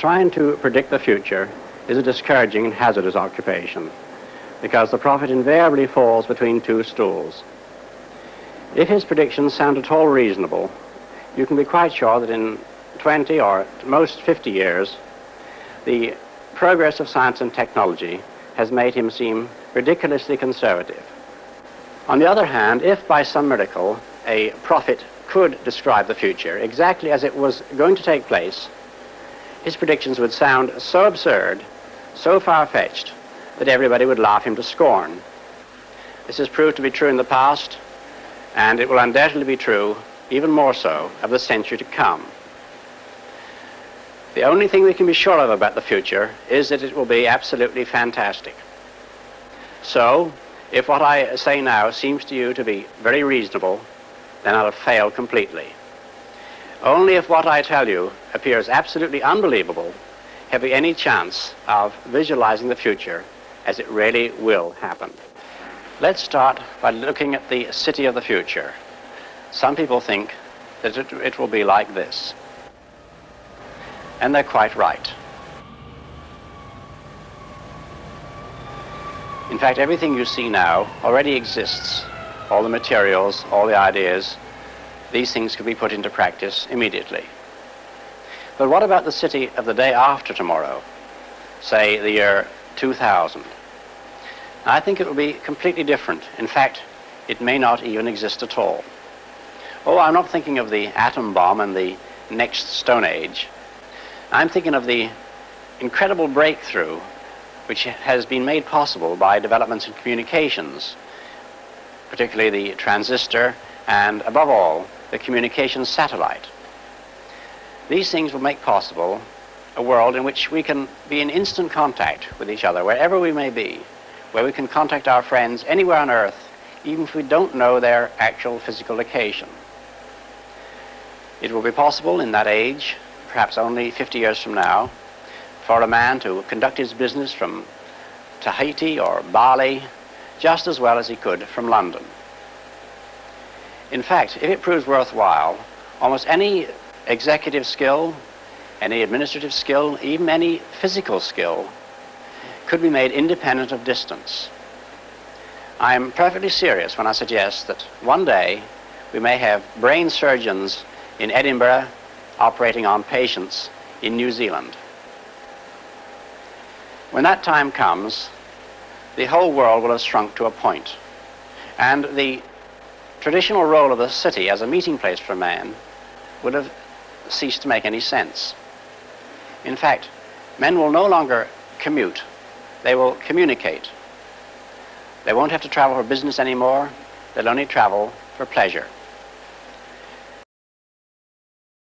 Trying to predict the future is a discouraging and hazardous occupation because the prophet invariably falls between two stools. If his predictions sound at all reasonable, you can be quite sure that in 20 or at most 50 years, the progress of science and technology has made him seem ridiculously conservative. On the other hand, if by some miracle a prophet could describe the future exactly as it was going to take place, his predictions would sound so absurd, so far-fetched, that everybody would laugh him to scorn. This has proved to be true in the past, and it will undoubtedly be true, even more so, of the century to come. The only thing we can be sure of about the future is that it will be absolutely fantastic. So, if what I say now seems to you to be very reasonable, then I'll have failed completely. Only if what I tell you appears absolutely unbelievable have we any chance of visualizing the future as it really will happen. Let's start by looking at the city of the future. Some people think that it will be like this. And they're quite right. In fact, everything you see now already exists. All the materials, all the ideas, these things can be put into practice immediately. But what about the city of the day after tomorrow, say the year 2000? I think it will be completely different. In fact, it may not even exist at all. Oh, I'm not thinking of the atom bomb and the next Stone Age. I'm thinking of the incredible breakthrough which has been made possible by developments in communications, particularly the transistor and, above all, the communications satellite. These things will make possible a world in which we can be in instant contact with each other, wherever we may be, where we can contact our friends anywhere on Earth, even if we don't know their actual physical location. It will be possible in that age, perhaps only 50 years from now, for a man to conduct his business from Tahiti or Bali just as well as he could from London. In fact, if it proves worthwhile, almost any executive skill, any administrative skill, even any physical skill, could be made independent of distance. I am perfectly serious when I suggest that one day we may have brain surgeons in Edinburgh operating on patients in New Zealand. When that time comes, the whole world will have shrunk to a point, and the traditional role of the city as a meeting place for man would have ceased to make any sense. In fact, men will no longer commute, they will communicate. They won't have to travel for business anymore, they'll only travel for pleasure.